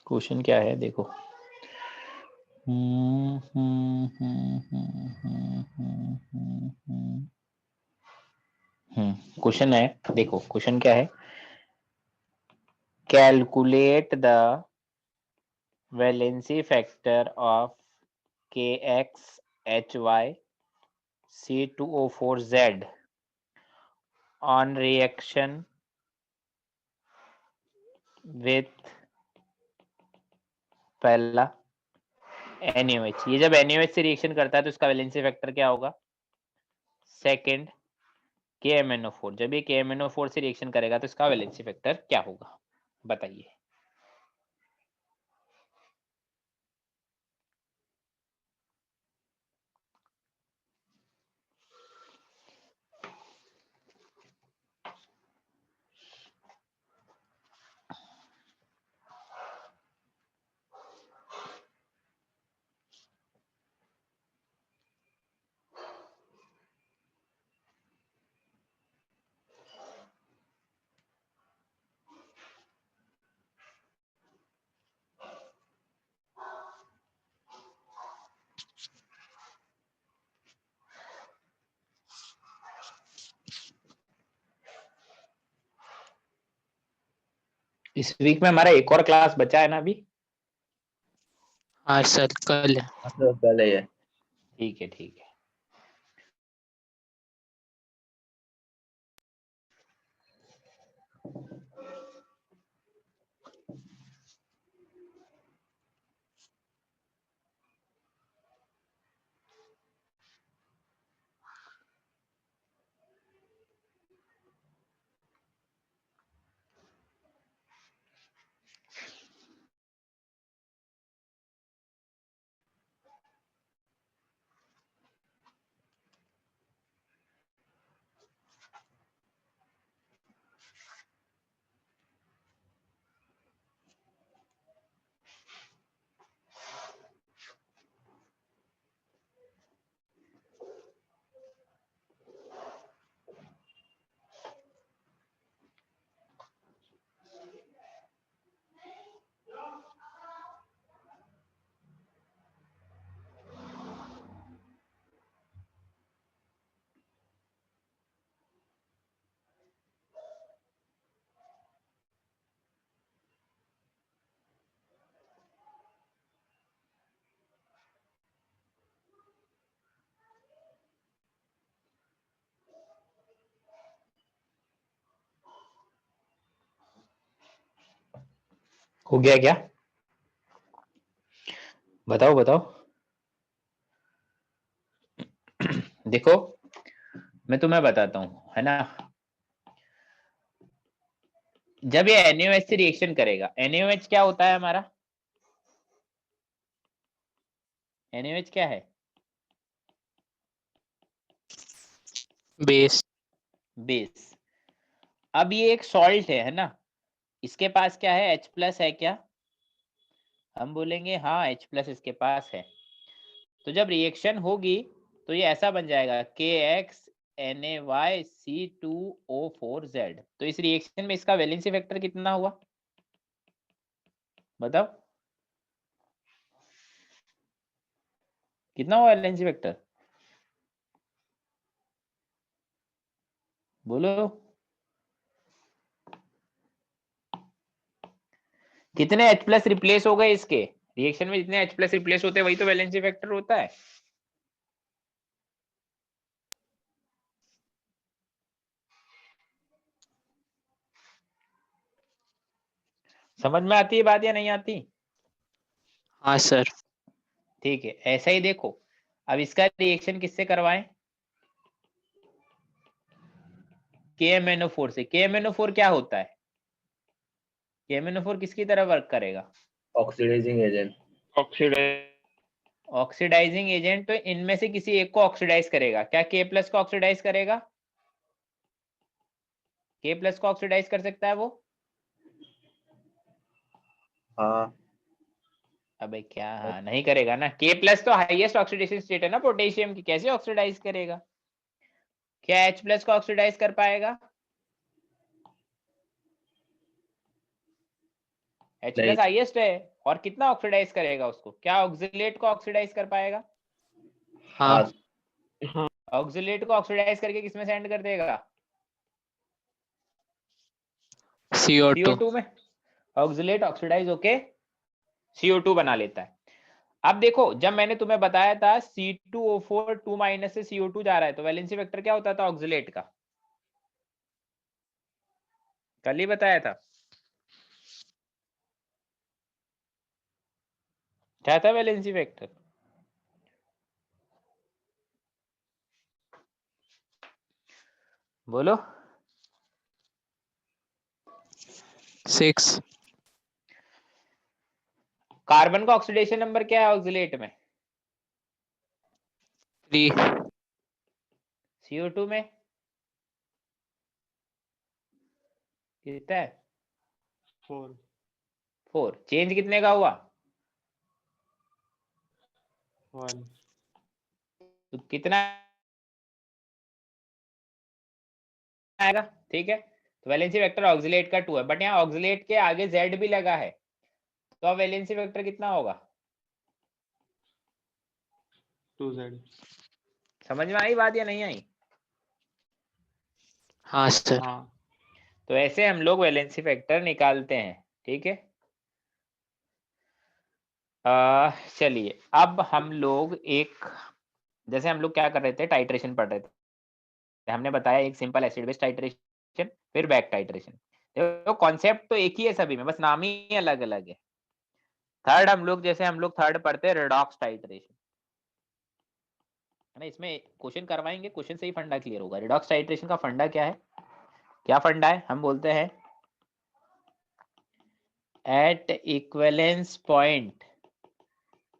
Question क्या है देखो। क्वेश्चन है, देखो क्वेश्चन क्या है। Calculate the valency factor of KXHY C2O4Z on reaction with पहला NaOH। ये जब NaOH से रिएक्शन करता है तो इसका वैलेंसी फैक्टर क्या होगा। सेकंड KMnO4, जब ये KMnO4 से रिएक्शन करेगा तो इसका वैलेंसी फैक्टर क्या होगा, बताइए। इस वीक में हमारा एक और क्लास बचा है ना अभी। हाँ सर कल है। कल है ये। ठीक है ठीक है। हो गया क्या, बताओ बताओ। देखो मैं तुम्हें बताता हूँ, है ना। जब ये NaOH से रिएक्शन करेगा, NaOH क्या होता है हमारा, NaOH क्या है, बेस। बेस। अब ये एक सॉल्ट है ना, इसके पास क्या है, H+ है क्या, हम बोलेंगे हाँ H+ इसके पास है। तो जब रिएक्शन होगी तो ये ऐसा बन जाएगा KXNaYC2O4Z। तो इस रिएक्शन में इसका वैलेंसी फैक्टर कितना हुआ, बताओ कितना हुआ वैलेंसी फैक्टर, बोलो कितने H+ रिप्लेस हो गए इसके रिएक्शन में, जितने H+ रिप्लेस होते हैं वही तो वैलेंसी फैक्टर होता है। समझ में आती है बात या नहीं आती। हाँ सर। ठीक है, ऐसा ही देखो। अब इसका रिएक्शन किससे करवाएं, KMnO4 से। KMnO4 क्या होता है, KMnO4 किसकी तरह वर्क करेगा, ऑक्सीडाइजिंग एजेंट। Oxidising agent. तो इनमें से किसी एक को ऑक्सीडाइज करेगा, क्या K+ को ऑक्सीडाइज करेगा, K+ को ऑक्सीडाइज कर सकता है वो। हाँ। अबे क्या हाँ नहीं करेगा ना, K+ तो हाईएस्ट ऑक्सीडेशन स्टेट है ना पोटेशियम की, कैसे ऑक्सीडाइज करेगा। क्या H+ को ऑक्सीडाइज कर पाएगा, H नहीं प्लस हाईएस्ट है, और कितना ऑक्सीडाइज करेगा उसको? क्या ऑक्सीलेट को ऑक्सीडाइज कर पाएगा? हाँ हाँ ऑक्सीलेट को ऑक्सीडाइज करके किसमें सेंड कर देगा? CO2 CO2 में। ऑक्सीलेट ऑक्सीडाइज होके CO2 बना लेता है। अब देखो, जब मैंने तुम्हें बताया था C2O4 2 माइनस से CO2 जा रहा है, तो वैलेंसी वेक्टर क्या होता था ऑक्सीलेट का? कल ही बताया था, क्या था वैलेंसी वेक्टर? बोलो। 6 कार्बन का ऑक्सीडेशन नंबर क्या है ऑक्सीलेट में? 3 CO2 में कितना है? 4। चेंज कितने का हुआ? 1 तो कितना आएगा? ठीक है, तो वैलेंसी वेक्टर ऑक्सीलेट का 2 है, बट यहाँ ऑक्सीलेट के आगे Z भी लगा है, तो अब वैलेंसी वेक्टर कितना होगा? 2Z समझ में आई बात या नहीं आई? हाँ सर हाँ तो ऐसे हम लोग वैलेंसी वेक्टर निकालते हैं, ठीक है। चलिए, अब हम लोग एक, जैसे हम लोग क्या कर रहे थे, टाइट्रेशन पढ़ रहे थे। हमने बताया एक सिंपल एसिड बेस टाइट्रेशन, फिर बैक टाइट्रेशन। देखो कॉन्सेप्ट तो एक ही है सभी में, बस नाम ही अलग अलग है। थर्ड हम लोग, जैसे हम लोग थर्ड पढ़ते हैं रेडॉक्स टाइट्रेशन, है ना। इसमें क्वेश्चन करवाएंगे, क्वेश्चन से ही फंडा क्लियर होगा। रेडॉक्स टाइट्रेशन का फंडा क्या है? क्या फंडा है? हम बोलते हैं at equivalence point,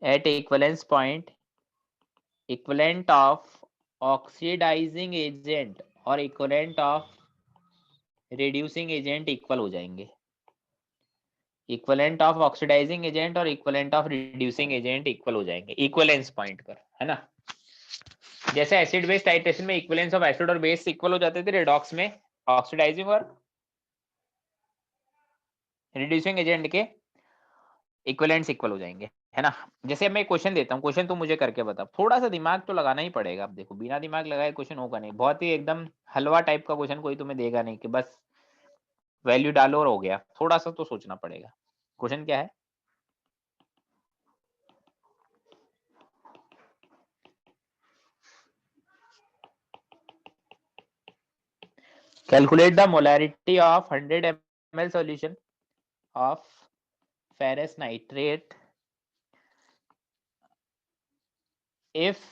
at equivalence point equivalent of oxidizing agent और equivalent of reducing agent equal हो जाएंगे। इक्विवेलेंट ऑफ ऑक्सीडाइजिंग एजेंट और equivalent of reducing agent equal हो जाएंगे इक्विवेलेंस पॉइंट पर, है ना। जैसे एसिड बेस टाइट्रेशन में इक्विवेलेंस ऑफ एसिड और बेस इक्वल हो जाते थे, रेडॉक्स में ऑक्सीडाइजिंग और रिड्यूसिंग एजेंट के इक्विवेलेंट्स इक्वल हो जाएंगे, है ना। जैसे मैं क्वेश्चन देता हूँ, क्वेश्चन तुम मुझे करके बता, थोड़ा सा दिमाग तो लगाना ही पड़ेगा। अब देखो, बिना दिमाग लगाए क्वेश्चन होगा नहीं, बहुत ही एकदम हलवा टाइप का क्वेश्चन कोई तुम्हें देगा नहीं कि बस वैल्यू डालो और हो गया। थोड़ा सा तो सोचना पड़ेगा। क्वेश्चन क्या है? Calculate the molarity of 100 ml solution of ferrous nitrate if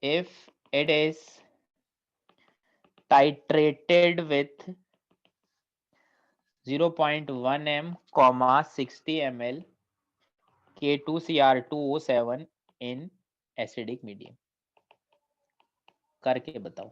it is titrated with 0.1 m, 60 ml K2Cr2O7 in acidic medium। करके बताओ।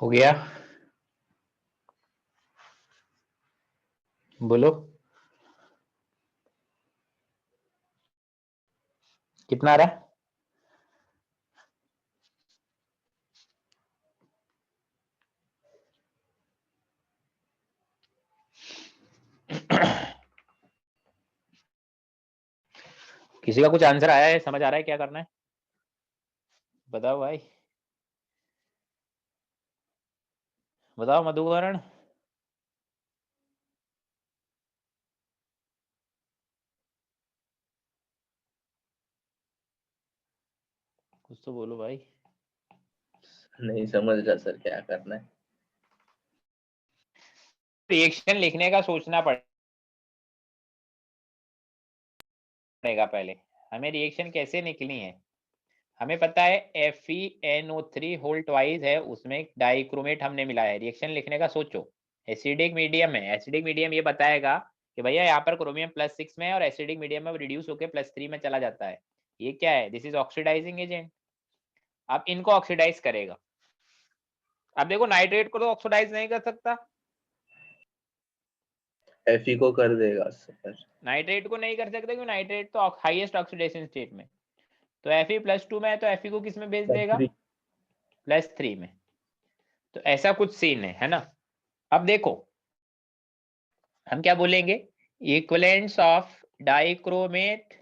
हो गया, बोलो कितना आ रहा है? किसी का कुछ आंसर आया है, समझ आ रहा है क्या करना है? बताओ भाई, बताओ मधुकरण। कुछ तो बोलो भाई। नहीं समझ रहा सर क्या करना है। रिएक्शन लिखने का सोचना पड़ेगा पहले। हमें रिएक्शन कैसे निकलनी है, हमें पता है FeNO3 होल ट्वाइस है, उसमें डाइक्रोमेट हमने मिलाया है। रिएक्शन लिखने का सोचो, एसिडिक मीडियम है, एसिडिक मीडियम ये बताएगा कि भैया यहाँ पर क्रोमियम +6 में है और एसिडिक मीडियम में रिड्यूस होकर +3 में चला जाता है। ये क्या है? This is oxidizing agent. अब इनको ऑक्सीडाइज करेगा। अब देखो नाइट्रेट को तो ऑक्सीडाइज नहीं कर सकता, Fe को कर देगा सर। नाइट्रेट को नहीं कर सकते क्योंकि नाइट्रेट तो हाईएस्ट ऑक्सीडेशन स्टेट में, तो Fe+2 में है तो Fe को किस में भेज देगा? +3 में। तो ऐसा कुछ सीन है ना। अब देखो हम क्या बोलेंगे, equivalence of dichromate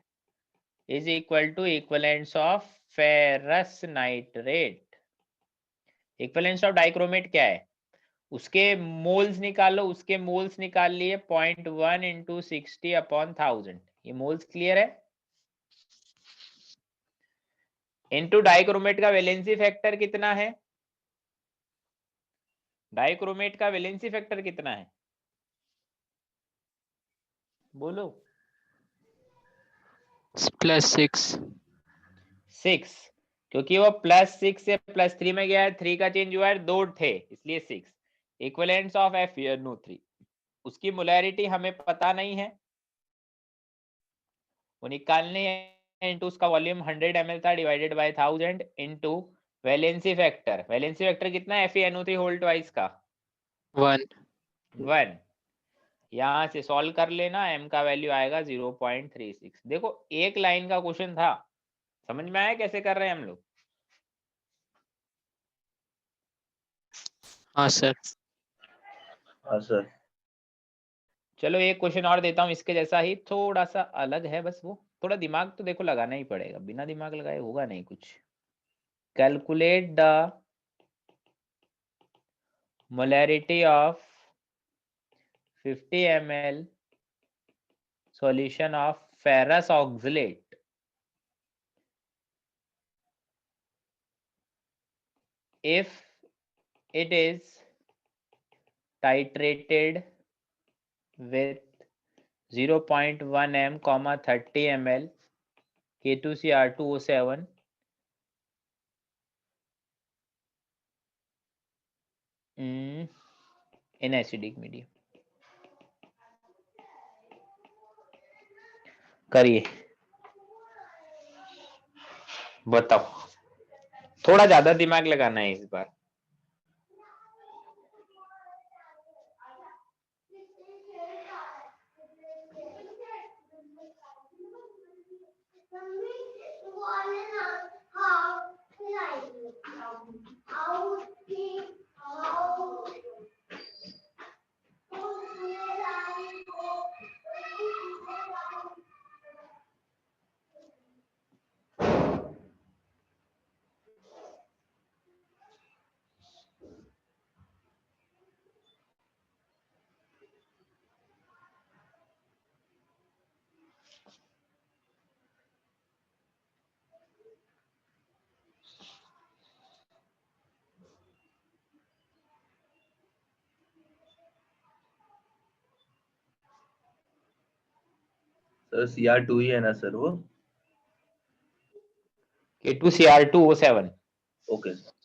is equal to equivalence of ferrous nitrate. Equivalence of dichromate क्या है? उसके मोल्स निकालो, उसके मोल्स निकाल लिए 0.1 इंटू 60/1000। ये मोल्स क्लियर है। इंटू डाइक्रोमेट का वैलेंसी फैक्टर कितना है? डाइक्रोमेट का वैलेंसी फैक्टर कितना है बोलो? +6। 6, क्योंकि वो +6 से +3 में गया है, 3 का चेंज हुआ है, 2 थे इसलिए 6। इक्विवेलेंस ऑफ FeNO3, उसकी मोलैरिटी हमें पता नहीं है, वो निकालने है। इंटू उसका वॉल्यूम 100 ml था divided by 1000 into valency factor. Valency factor कितना है FeNO3 होल ट्वाइस का? 1। 1। यहां से सॉल्व कर लेना, m का वैल्यू आएगा 0.36। देखो एक लाइन का क्वेश्चन था, समझ में आया कैसे कर रहे हैं हम लोग? हाँ सर। हाँ सर। चलो एक क्वेश्चन और देता हूँ इसके जैसा ही, थोड़ा सा अलग है बस, वो थोड़ा दिमाग तो देखो लगाना ही पड़ेगा, बिना दिमाग लगाए होगा नहीं कुछ। Calculate the molarity of 50 ml solution of ferrous oxalate if it is titrated with 0.1 m, 30 ml K2Cr2O7 in acidic medium। करिए, बताओ, थोड़ा ज्यादा दिमाग लगाना है इस बार। सर Cr2 ही है ना सर वो? K2Cr2O7। Okay sir.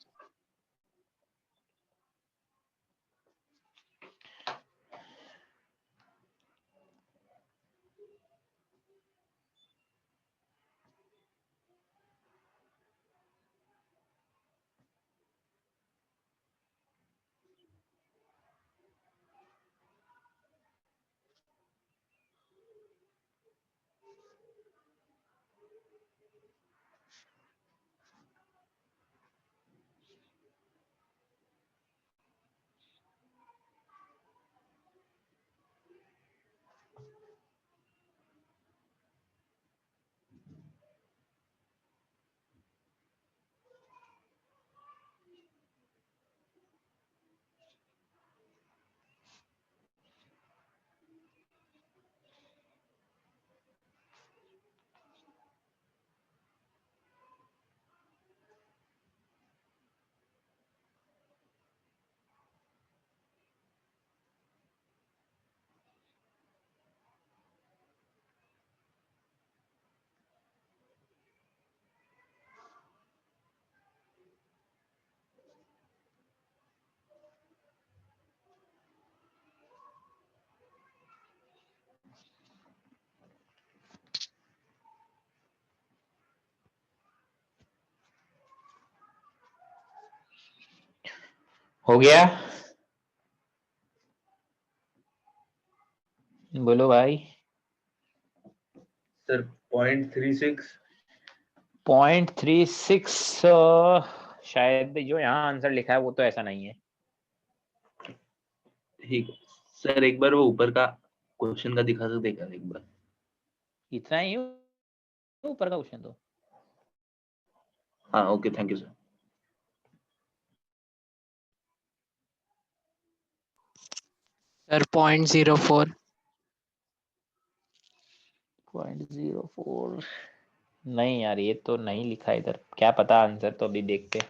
हो गया? बोलो भाई। सर 0.36। 0.36 शायद जो यहाँ आंसर लिखा है वो तो ऐसा नहीं है। ठीक है सर, एक बार वो ऊपर का क्वेश्चन का दिखा सकते क्या एक बार? इतना ही ऊपर का क्वेश्चन तो। हाँ okay, thank you sir. Sir 0.04। 0.04 नहीं यार, ये तो नहीं लिखा इधर, क्या पता आंसर, तो अभी देखते हैं।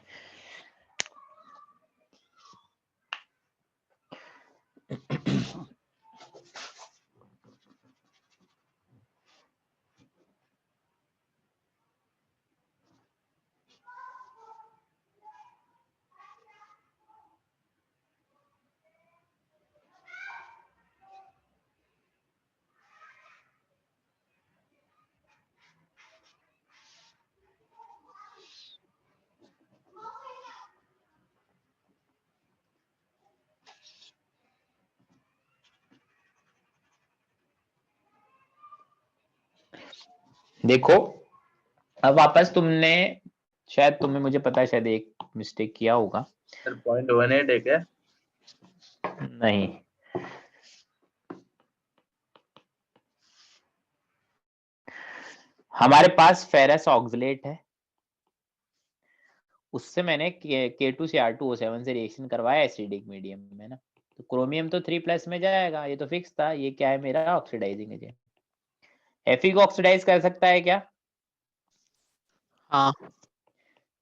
देखो, अब वापस तुमने, शायद तुम्हें, मुझे पता है शायद एक मिस्टेक किया होगा। सर 0.18 है क्या? नहीं, हमारे पास फेरस ऑक्सलेट है, उससे मैंने K2Cr2O7 से रिएक्शन करवाया एसिडिक मीडियम में ना, तो क्रोमियम तो 3+ में जाएगा, ये तो फिक्स था। ये क्या है मेरा ऑक्सीडाइजिंग एजेंट। Fe को ऑक्सीडाइज कर सकता है क्या? हाँ।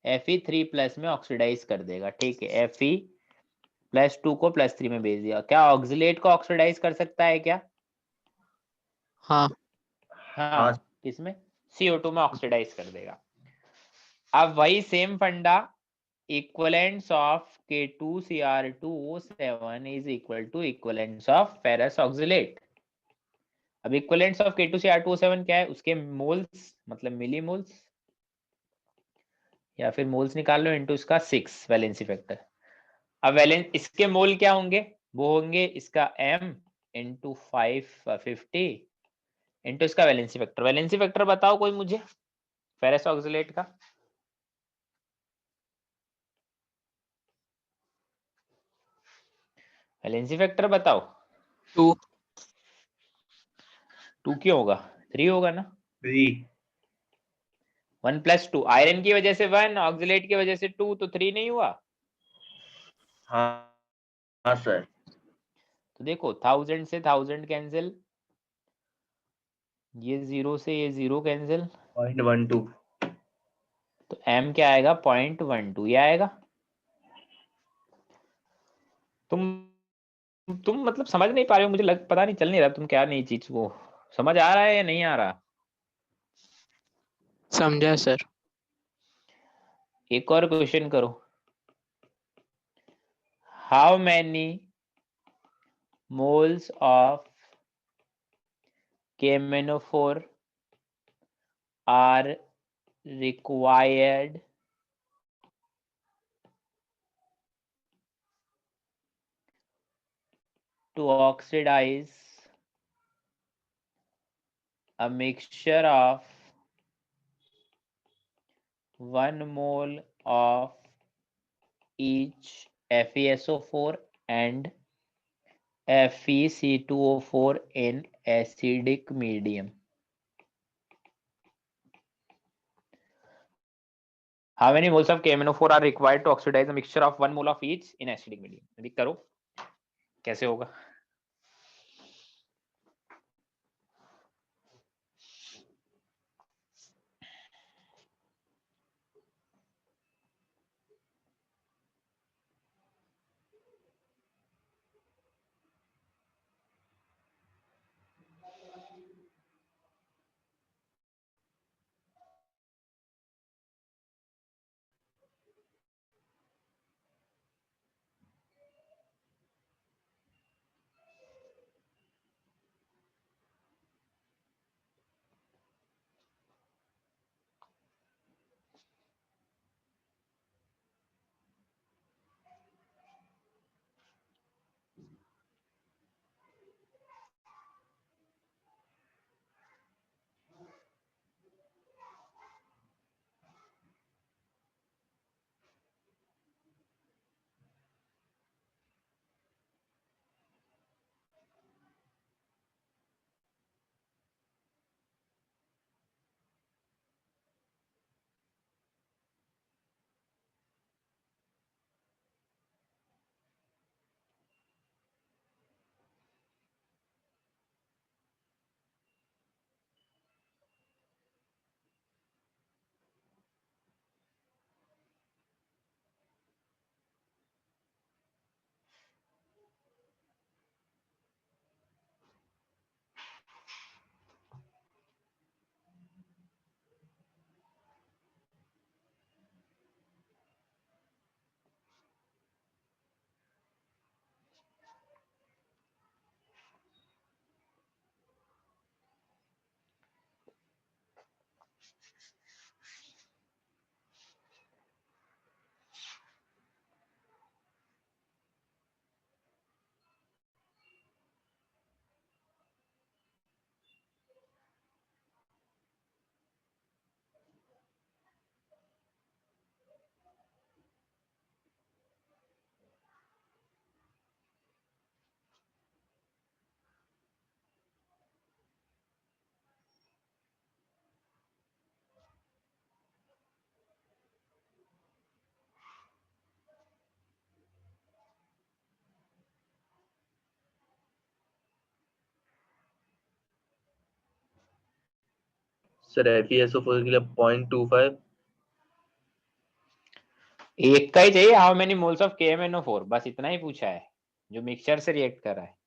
Fe 3+ में ऑक्सीडाइज कर देगा, ठीक है। Fe+2 को +3 में भेज दिया। क्या ऑक्सीलेट को ऑक्सीडाइज कर सकता है क्या? हाँ। हाँ। हाँ, किसमें? CO2 में ऑक्सीडाइज कर देगा। अब वही सेम फंडा, equivalence of K2Cr2O7 is equal to equivalence of ferrous oxalate। अब equivalence of K2Cr2O7 क्या है? उसके मोल्स मतलब मिली मोल्स, या फिर मोल्स निकाल लो इनटू इसका 6 वैलेंसी फैक्टर। अब वैलेंस इसके मोल क्या होंगे? वो होंगे इसका m इंटू 550 इंटू इसका वैलेंसी फैक्टर। वैलेंसी फैक्टर बताओ कोई मुझे फेरस ऑक्सलेट का। वैलेंसी फैक्टर बताओ। 2। 2 क्यों होगा? 3 होगा ना। 3। 1+2, आयरन की वजह से 1, ऑक्सलेट की वजह से 2, तो 3 नहीं हुआ। हाँ हाँ सर। तो देखो 1000 से 1000 कैंसिल, ये 0 से ये 0 कैंसिल, 0.12। तो m क्या आएगा? 0.12 ये आएगा। तुम मतलब समझ नहीं पा रहे हो, मुझे पता नहीं, चल नहीं रहा तुम क्या नहीं चीज को समझ आ रहा है या नहीं आ रहा। समझा सर। एक और क्वेश्चन करो। How many moles of KMnO4 are required to oxidize a mixture of 1 mole of each FeSO4 and FeC2O4 in acidic medium? How many moles of KMnO4 are required to oxidize a mixture of 1 mole of each in acidic medium? अभी करो कैसे होगा। Sir FeSO4 के लिए 0.25। एक का ही चाहिए, how many moles of KMnO4, बस इतना ही पूछा है जो मिक्सचर से रिएक्ट कर रहा है।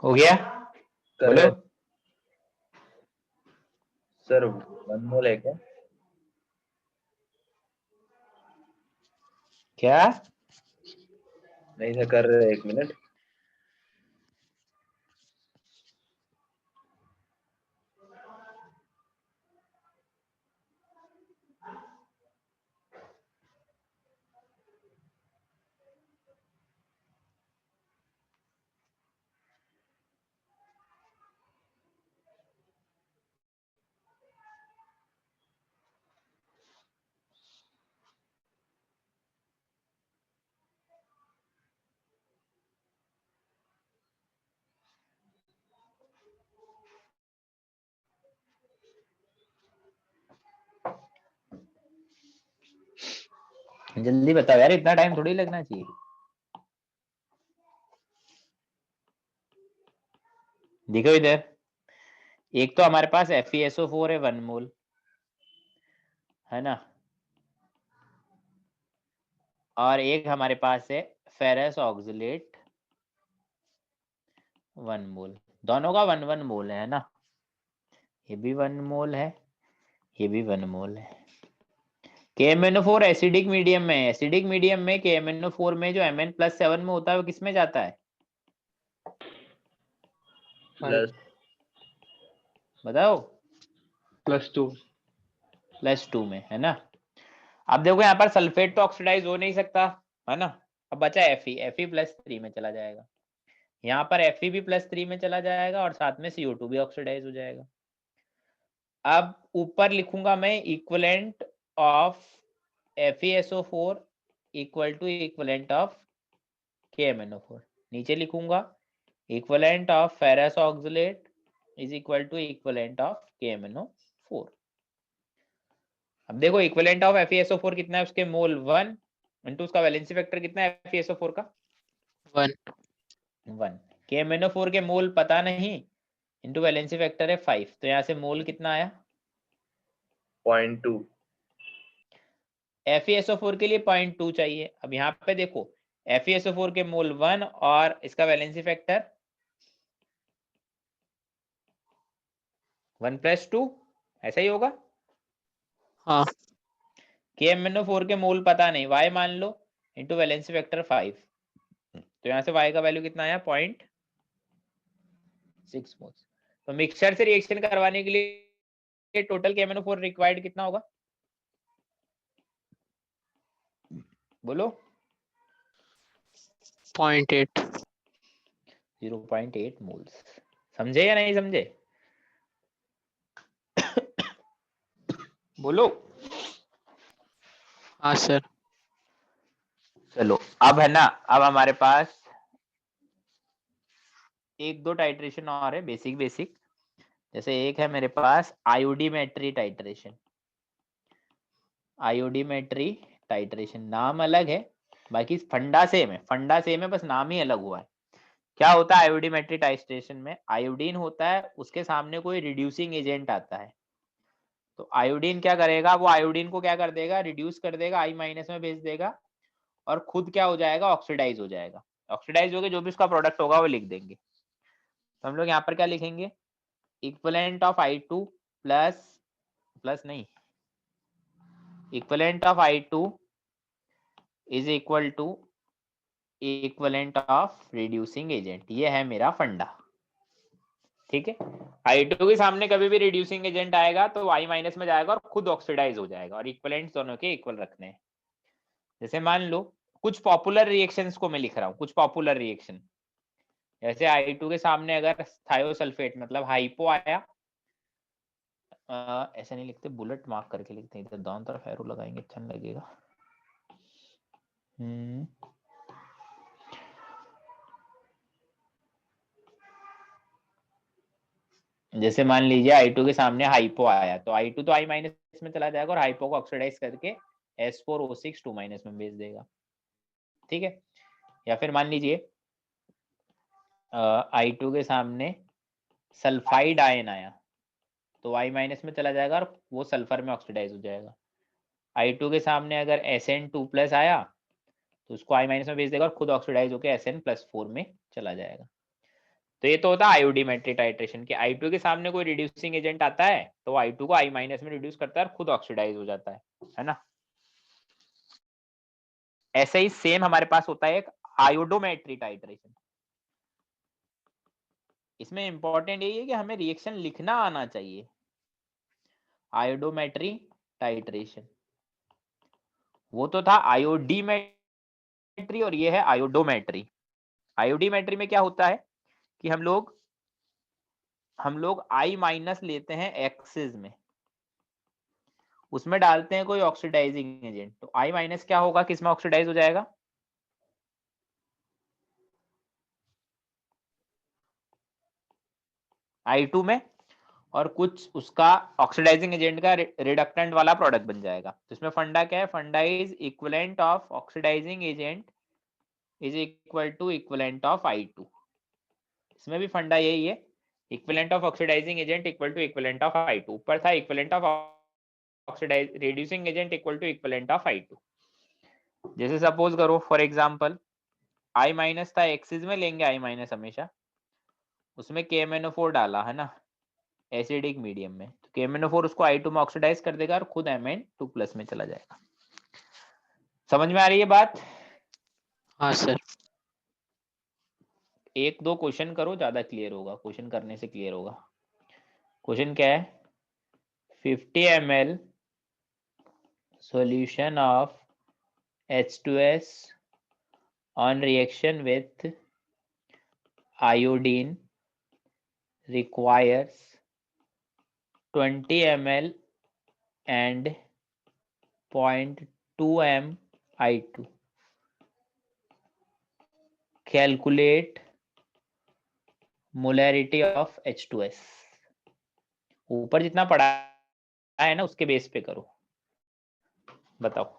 हो गया? बोलो। करेक्ट सर, 1 मोल है क्या? क्या? नहीं सर, कर रहे हैं, 1 मिनट। जल्दी बताओ यार, इतना टाइम थोड़ी लगना चाहिए। देखो इधर, एक तो हमारे पास FeSO4 है 1 मोल, है ना, और एक हमारे पास है फेरस ऑक्सलेट 1 मोल। दोनों का 1 मोल है ना, ये भी 1 मोल है, ये भी 1 मोल है। KMnO4 एसिडिक मीडियम में है। एसिडिक मीडियम में KMnO4 में जो Mn+7 में होता है वो किस में जाता है? प्लस बताओ। +2। +2 में, है ना। अब देखो यहाँ पर सल्फेट तो ऑक्सीडाइज हो नहीं सकता, है ना। अब बचा Fe +3 में चला जाएगा, यहाँ पर Fe भी +3 में चला जाएगा और साथ में CO2 भी ऑक्सीडाइज हो जाएगा। अब ऊपर लिखूंगा मैं equivalent of FeSO4 equal to equivalent of KMnO4। नीचे लिखूंगा equivalent of ferrous oxalate is equal to equivalent of KMnO4। अब देखो इक्विवेलेंट ऑफ FeSO4 कितना है, उसके मोल 1 इंटू उसका वैलेंसी फैक्टर कितना है FeSO4 का? 1। KMnO4 के मोल पता नहीं, इंटू वैलेंसी फैक्टर है 5, तो यहाँ से मोल कितना आया? 0.2। FeSO4 के लिए 0.2 चाहिए। अब यहाँ पे देखो FeSO4 के मोल 1 और इसका वैलेंसी फैक्टर 1+2, ऐसा ही होगा। हाँ। KMnO4 के मोल पता नहीं, y मान लो इंटू वैलेंसी फैक्टर 5, तो यहाँ से y का वैल्यू कितना आया? 0.6 मोल्स। तो मिक्सचर से रिएक्शन करवाने के लिए टोटल KMnO4 रिक्वायर्ड कितना होगा? बोलो। 0.8। 0.8 मोल्स। समझे या नहीं समझे? बोलो। हाँ सर। चलो अब है ना, अब हमारे पास 1-2 टाइट्रेशन और है, बेसिक बेसिक। जैसे एक है मेरे पास आयोडीमेट्री टाइट्रेशन। आयोडीमेट्री टाइट्रेशन नाम अलग है, बाकी फंडा सेम है, फंडा सेम है, बस नाम ही अलग हुआ है। क्या होता है आयोडीमेट्री टाइट्रेशन में? आयोडीन होता है, उसके सामने कोई रिड्यूसिंग एजेंट आता है, तो आयोडीन क्या करेगा, वो आयोडीन को क्या कर देगा? रिड्यूस कर देगा, I- में भेज देगा, और खुद क्या हो जाएगा? ऑक्सीडाइज हो जाएगा। ऑक्सीडाइज हो गया, जो भी उसका प्रोडक्ट होगा वो लिख देंगे। तो हम लोग यहाँ पर क्या लिखेंगे? इक्विवेलेंट ऑफ I2 प्लस नहीं, equivalent of I2 is equal to equivalent of reducing agent. ये है मेरा फंडा, ठीक है। I2 के सामने कभी भी रिड्यूसिंग एजेंट आएगा तो I माइनस में जाएगा और खुद ऑक्सीडाइज हो जाएगा, और इक्विवेलेंट दोनों के इक्वल रखने हैं। जैसे मान लो कुछ पॉपुलर रिएक्शंस को मैं लिख रहा हूँ, कुछ पॉपुलर रिएक्शन, जैसे I2 के सामने अगर थायोसल्फेट मतलब हाइपो आया, ऐसे नहीं लिखते, बुलेट मार्क करके लिखते हैं, इधर दोनों तरफ एरो लगाएंगे अच्छा नहीं लगेगा। जैसे मान लीजिए I2 के सामने हाइपो आया, तो I2 तो I माइनस में चला जाएगा और हाइपो को ऑक्सीडाइज करके S4O6 2 माइनस में भेज देगा, ठीक है। या फिर मान लीजिए I2 के सामने सल्फाइड आयन आया, तो I माइनस में चला जाएगा और वो सल्फर में ऑक्सीडाइज हो जाएगा। I2 के सामने अगर SN2 प्लस आया तो उसको I माइनस में भेज देगा और खुद ऑक्सीडाइज होकर SN+4 में चला जाएगा। तो ये तो होता है आयोडीमेट्री टाइट्रेशन के। I2 के सामने कोई रिड्यूसिंग एजेंट आता है तो I2 को I माइनस में रिड्यूस करता है और खुद ऑक्सीडाइज हो जाता है ना। ऐसे ही सेम हमारे पास होता है एक आयोडोमेट्री टाइट्रेशन। इसमें इंपॉर्टेंट यही है कि हमें रिएक्शन लिखना आना चाहिए। आयोडोमेट्री टाइट्रेशन वो तो था आयोडीमेट्री और ये है आयोडोमेट्री। आयोडीमेट्री में क्या होता है कि हम लोग I माइनस लेते हैं एक्सिस में, उसमें डालते हैं कोई ऑक्सीडाइजिंग एजेंट, तो I माइनस क्या होगा, किसमें ऑक्सीडाइज हो जाएगा, I2 में, और कुछ उसका ऑक्सीडाइजिंग एजेंट का रिडक्टेंट वाला प्रोडक्ट बन जाएगा। तो इसमें फंडा क्या है, फंडा is equivalent of oxidizing agent is equal to equivalent of I2। इसमें भी फंडा यही है, equivalent of oxidizing agent equal to equivalent of I2। ऊपर था equivalent of oxidize reducing agent equal to equivalent of I2। जैसे सपोज करो for example I minus था, एक्सिस में लेंगे I माइनस हमेशा, उसमें KMnO4 डाला है ना एसिडिक मीडियम में, तो KMnO4 उसको I2 में ऑक्सीडाइज कर देगा और खुद Mn2 प्लस में चला जाएगा। समझ में आ रही है बात? हाँ सर। एक दो क्वेश्चन करो, ज्यादा क्लियर होगा, क्वेश्चन करने से क्लियर होगा। क्वेश्चन क्या है, 50 ml solution of H2S on reaction with iodine requires 20 ml and 0.2 m I2. Calculate molarity of H2S। ऊपर जितना पढ़ा है ना उसके बेस पे करो, बताओ।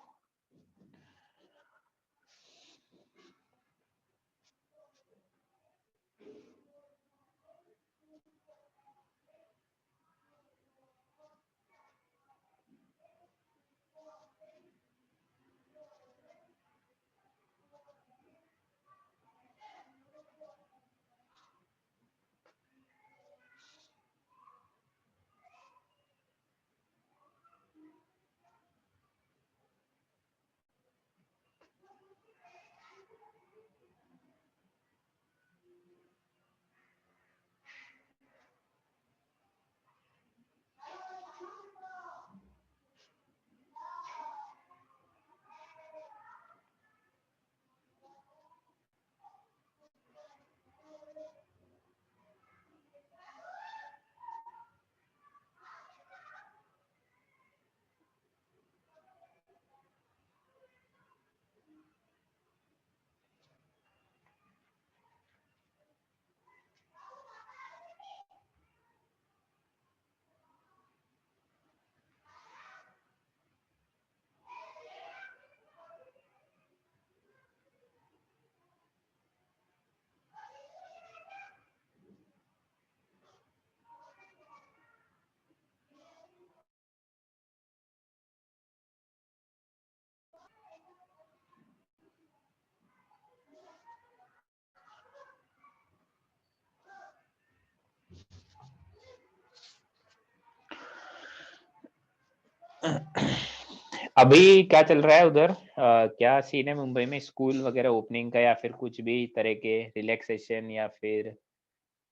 अभी क्या चल रहा है उधर? क्या सीन है मुंबई में, स्कूल वगैरह ओपनिंग का या फिर कुछ भी तरह के रिलैक्सेशन या फिर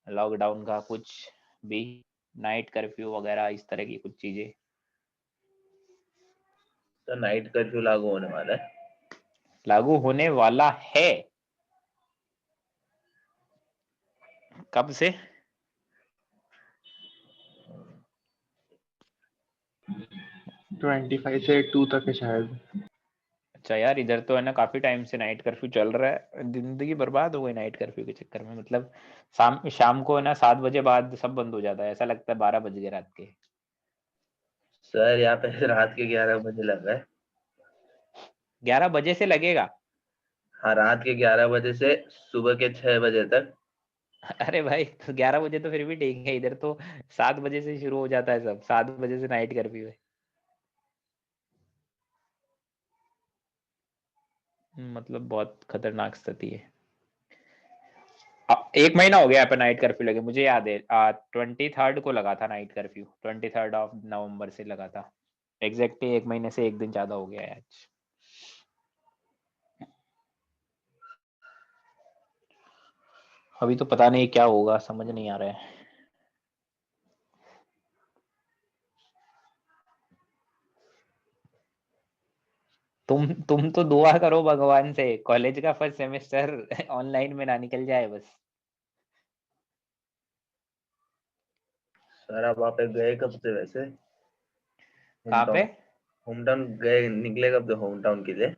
लॉकडाउन का कुछ भी, नाइट कर्फ्यू वगैरह इस तरह की कुछ चीजें? तो नाइट कर्फ्यू लागू होने वाला है। लागू होने वाला है? कब से? 25 से 2 तक है शायद। अच्छा यार, इधर तो है ना काफी टाइम से नाइट कर्फ्यू चल रहा है। जिंदगी बर्बाद हो गई नाइट कर्फ्यू के चक्कर में। मतलब शाम को है ना 7 बजे बाद सब बंद हो जाता है, ऐसा लगता है 12 बज गए रात के। सर यहाँ पे रात के 11 बजे लगा है। 11 बजे से लगेगा? हाँ, रात के 11 बजे से सुबह के 6 बजे तक। अरे भाई, तो 11 बजे तो फिर भी ठीक है, इधर तो 7 बजे से शुरू हो जाता है सब, 7 बजे से नाइट कर्फ्यू है। मतलब बहुत खतरनाक स्थिति है। 1 महीना हो गया यहाँ पे नाइट कर्फ्यू लगे, मुझे याद है 23rd को लगा था night curfew, 23rd of November से लगा था। एग्जैक्टली 1 महीने से एक दिन ज्यादा हो गया है आज। अभी तो पता नहीं क्या होगा, समझ नहीं आ रहा है। तुम तो दुआ करो भगवान से कॉलेज का फर्स्ट सेमेस्टर ऑनलाइन में ना निकल जाए बस। सर आप वहाँ पे गए कब से वैसे? कहाँ पे? होम टाउन गए, निकले कब से होम टाउन के लिए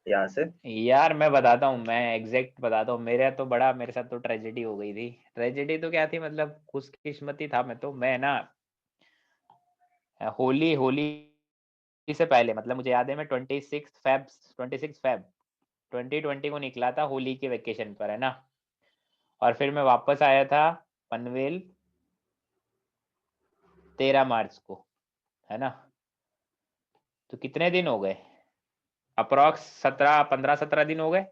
यहाँ से? यार मैं बताता हूँ, मैं एग्जैक्ट बताता हूँ, मेरे साथ तो ट्रेजेडी हो गई थी। ट्रेजेडी तो क्या थी, मतलब खुशकिस्मती था मैं ना होली होली से पहले, मतलब मुझे याद है मैं 26 फेब 2020 को निकला था होली के वेकेशन पर, है ना। और फिर मैं वापस आया था पनवेल 13 मार्च को, है ना। तो कितने दिन हो गए? अप्रोक्स 15-17 दिन हो गए।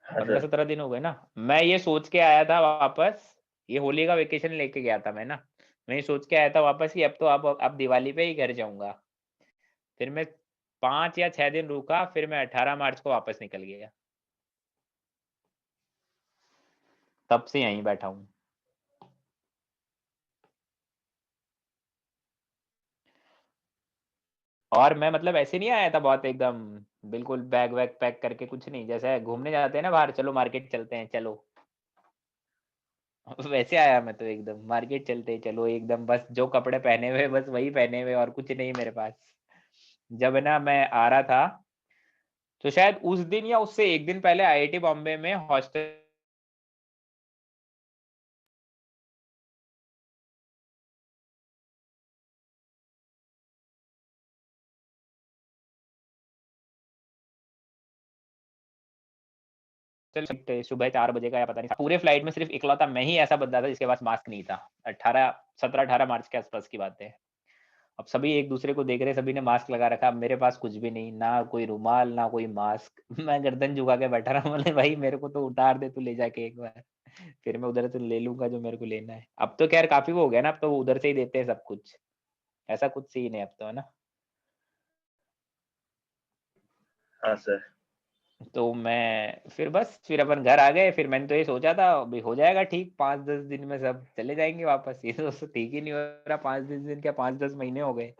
हाँ पंद्रह सर। सत्रह दिन हो गए ना। मैं ये सोच के आया था वापस, ये होली का वेकेशन लेके गया था मैं ना। मैं ये सोच के आया था वापस कि अब दिवाली पे ही घर जाऊंगा। फिर मैं 5 या 6 दिन रुका, फिर मैं 18 मार्च को वापस निकल गया। तब से यहीं बैठा हूँ। और मैं मतलब ऐसे नहीं आया था बहुत एकदम बिल्कुल बैग वैग पैक करके, कुछ नहीं, जैसे घूमने जाते हैं ना बाहर, चलो मार्केट चलते हैं चलो वैसे आया मैं तो एकदम, मार्केट चलते हैं चलो एकदम, बस जो कपड़े पहने हुए बस वही पहने हुए और कुछ नहीं मेरे पास। जब है ना मैं आ रहा था, तो शायद उस दिन या उससे एक दिन पहले आईआईटी बॉम्बे में हॉस्टल सुबह 4 बजे का या पता नहीं, पूरे फ्लाइट में सिर्फ इकलौता मैं ही ऐसा बंदा था जिसके पास मास्क नहीं था। 17-18 मार्च के आसपास की बात है। अब सभी एक दूसरे को देख रहे, सभी ने मास्क लगा रखा, मेरे पास कुछ भी नहीं, ना कोई रुमाल ना कोई मास्क मैं गर्दन झुका के बैठा रहा, बोले भाई मेरे को तो उतार दे तू ले जाके एक बार, फिर मैं उधर से ले लूंगा जो मेरे को लेना है। अब तो खैर काफी वो हो गया ना, अब तो वो उधर से ही देते हैं सब कुछ, ऐसा कुछ सीन है अब तो, है ना। हाँ सर। तो मैं फिर अपन घर आ गए, फिर मैंने तो ये सोचा था अभी हो जाएगा ठीक, 5-10 दिन में सब चले जाएंगे वापस, ये तो ठीक ही नहीं हो रहा, 5-10 दिन क्या 5-10 महीने हो गए।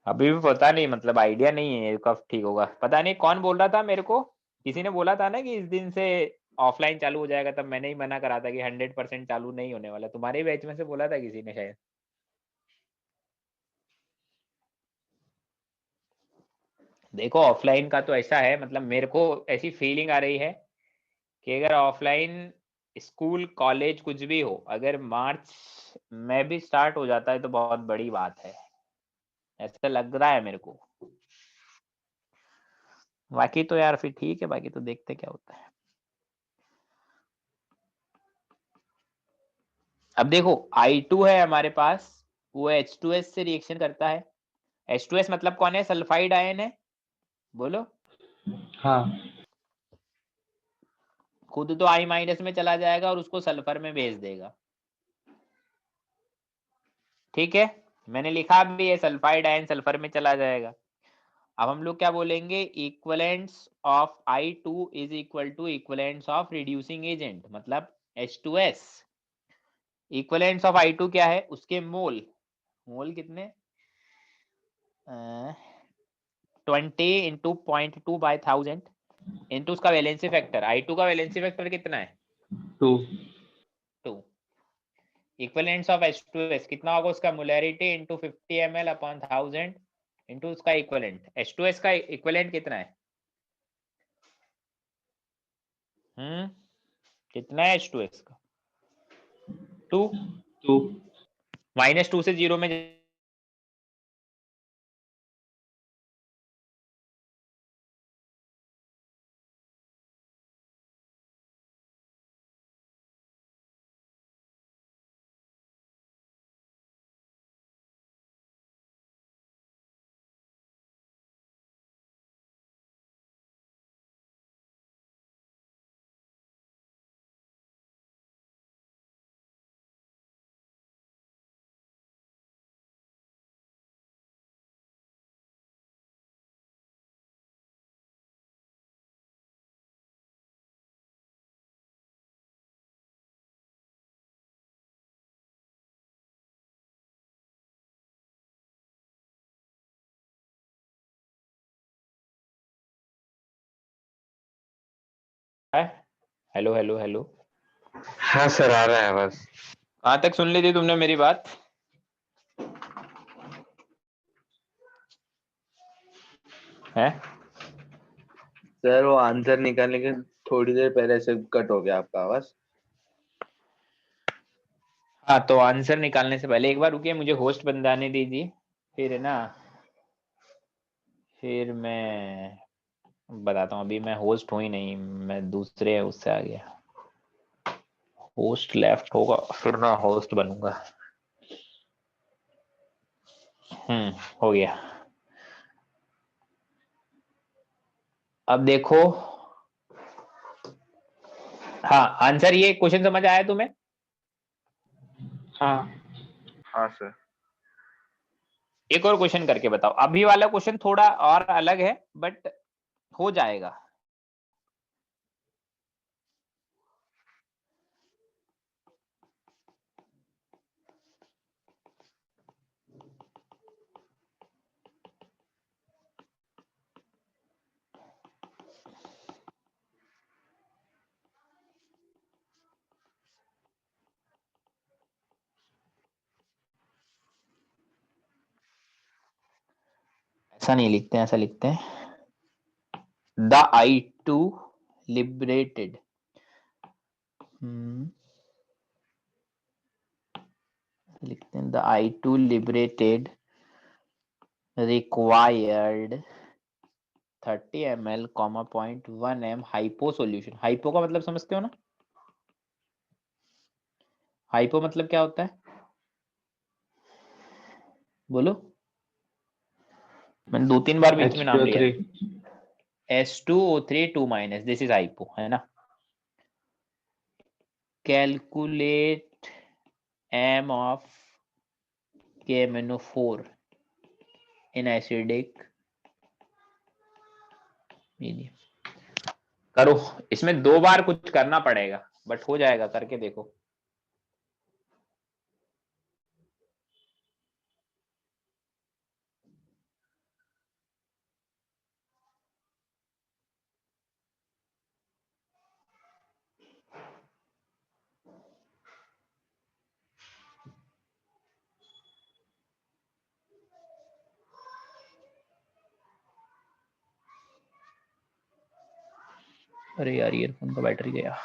अभी भी पता नहीं, मतलब आइडिया नहीं है ये कब ठीक होगा, पता नहीं कौन बोल रहा था मेरे को, किसी ने बोला था ना कि इस दिन से ऑफलाइन चालू हो जाएगा, तब मैंने ही मना करा था कि 100% चालू नहीं होने वाला, तुम्हारे बैच में से बोला था किसी ने शायद। देखो ऑफलाइन का तो ऐसा है, मतलब मेरे को ऐसी फीलिंग आ रही है कि अगर ऑफलाइन स्कूल कॉलेज कुछ भी हो, अगर मार्च में भी स्टार्ट हो जाता है तो बहुत बड़ी बात है, ऐसा लग रहा है मेरे को। बाकी तो यार फिर ठीक है, बाकी तो देखते क्या होता है। अब देखो I2 है हमारे पास, वो H2S से रिएक्शन करता है। H2S मतलब कौन है? सल्फाइड आयन है, बोलो हाँ। खुद तो I माइनस में चला जाएगा और उसको सल्फर में भेज देगा। ठीक है, मैंने लिखा भी है सल्फाइड आयन सल्फर में चला जाएगा। अब हम लोग क्या बोलेंगे, equivalents of I2 is equal to equivalents of reducing agent, मतलब H2S। इक्वलेंट्स ऑफ I2 क्या है, उसके मोल, मोल कितने 20 इंटू 0.2 बाई 1000 इंटू उसका वैलेंसी फैक्टर। I2 का वैलेंसी फैक्टर कितना है 2 2। इक्विवेलेंट्स ऑफ H2S कितना होगा, उसका molarity into 50 ml upon 1000 into उसका इक्विवेलेंट। H2S का इक्विवेलेंट कितना है, कितना है H2S का 2। 2 -2 से 0 में हेलो हेलो हेलो, हाँ सर आ रहा है बस। कहाँ तक सुन ली थी तुमने मेरी बात? है सर वो आंसर निकालने के थोड़ी देर पहले से कट हो गया आपका आवाज। हाँ, तो आंसर निकालने से पहले एक बार रुकिए, मुझे होस्ट बनाने दीजिए, फिर है ना, फिर मैं बताता हूँ। अभी मैं होस्ट हूँ ही नहीं, मैं दूसरे उससे आ गया। होस्ट लेफ्ट होगा फिर ना होस्ट बनूंगा। हो गया। अब देखो, हाँ आंसर, ये क्वेश्चन समझ आया तुम्हें? हाँ हाँ सर। एक और क्वेश्चन करके बताओ। अभी वाला क्वेश्चन थोड़ा और अलग है बट हो जाएगा। ऐसा नहीं लिखते हैं, ऐसा लिखते हैं द I2 liberated, लिखते हैं the I2 liberated required 30 ml, 0.1 m hypo solution. Hypo का मतलब समझते हो ना? हाइपो मतलब क्या होता है, बोलो। मैंने 2-3 बार बीच में नाम लिया। H2O3 H2O3 2-, this is hypo, है ना। Calculate m of KMnO4 in acidic medium। करो, इसमें 2 बार कुछ करना पड़ेगा बट हो जाएगा, करके देखो। अरे यार, ईयरफोन का बैटरी गया।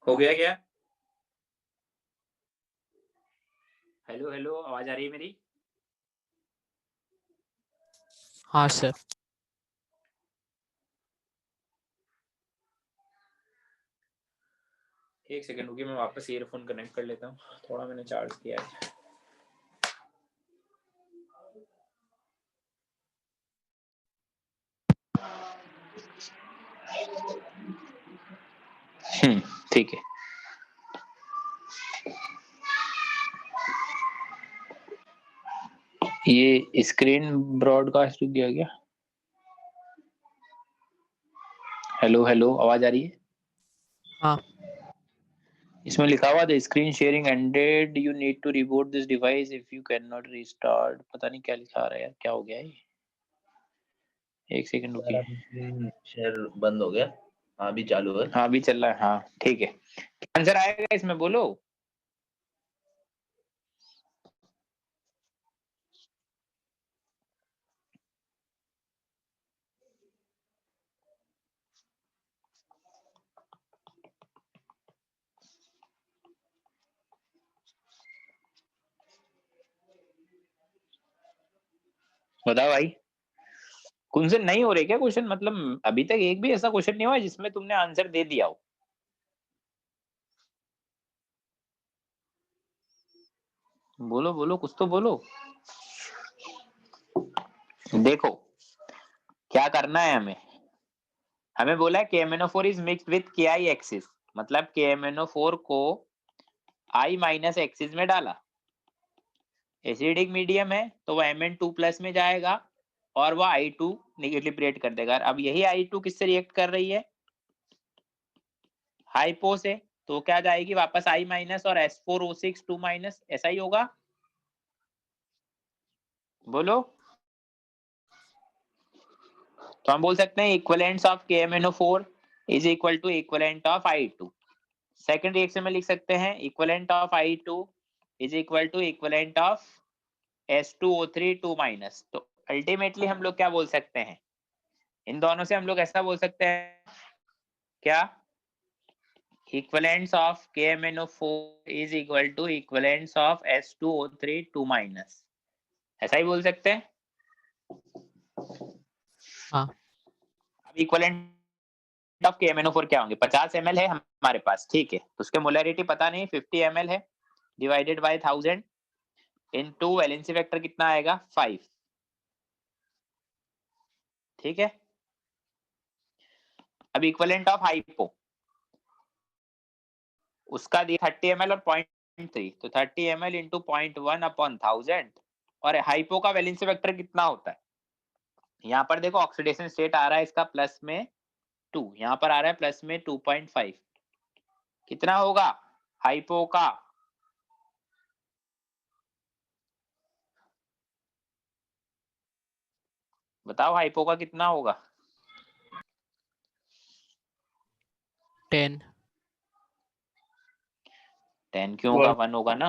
हो गया क्या? हेलो हेलो, आवाज आ रही है मेरी? हाँ सर। एक सेकंड रुकिए, मैं वापस ईयरफोन कनेक्ट कर लेता हूँ, थोड़ा मैंने चार्ज किया है। ठीक है। ये स्क्रीन ब्रॉडकास्ट रुक गया क्या? हेलो हेलो, आवाज आ रही है? हाँ। इसमें लिखा हुआ था screen sharing ended, you need to reboot this device if you can not restart. पता नहीं क्या लिखा रहा है यार, क्या हो गया है? एक सेकंड रुकिए। स्क्रीन शेयर बंद हो गया। हाँ अभी चालू है। हाँ अभी चल रहा है। हाँ ठीक है, आंसर आएगा इसमें, बोलो। बताओ भाई, कौन से नहीं हो रहे क्या क्वेश्चन? मतलब अभी तक एक भी ऐसा क्वेश्चन नहीं हुआ जिसमें तुमने आंसर दे दिया हो। बोलो बोलो, कुछ तो बोलो। देखो क्या करना है हमें। हमें बोला है KMnO4 is mixed with Ki axis, मतलब KMnO4 को I माइनस एक्सिस में डाला। एसिडिक मीडियम है तो वह Mn2 प्लस में जाएगा और वह I2 निगेटिव रिएक्ट कर देगा। अब यही I2 किससे रिएक्ट कर रही है? हाइपो से, तो क्या जाएगी वापस I माइनस और S4O6 2 माइनस, ऐसा ही होगा। बोलो। तो हम बोल सकते हैं equivalents of KMnO4 is equal to equivalent of I2। Second reaction में लिख सकते हैं equivalent of I2 is equal to equivalent of S2O3 2 minus. तो अल्टीमेटली हम लोग क्या बोल सकते हैं, इन दोनों से हम लोग ऐसा बोल सकते हैं क्या, equivalents of KMnO4 is equal to equivalents of S2O3 2 minus, ऐसा ही बोल सकते हैं। हाँ। अब इक्विवेलेंट ऑफ KMnO4 क्या होंगे? 50 ml है हमारे पास, ठीक है, तो उसके मोलरिटी पता नहीं, 50 ml है, divided by 1000 into valency vector कितना आएगा 5, ठीक है। अब इक्विवेलेंट ऑफ हाइपो, उसका दिया 30 ml और 0.3, तो 30 ml इंटू 0.1 अपॉन 1000। और हाइपो का वैलेंसी वेक्टर कितना होता है? यहाँ पर देखो ऑक्सीडेशन स्टेट आ रहा है इसका प्लस में 2, यहाँ पर आ रहा है प्लस में 2.5, कितना होगा हाइपो का? बताओ हाइपो का कितना होगा? 10। 10 क्यों होगा? 1 होगा ना।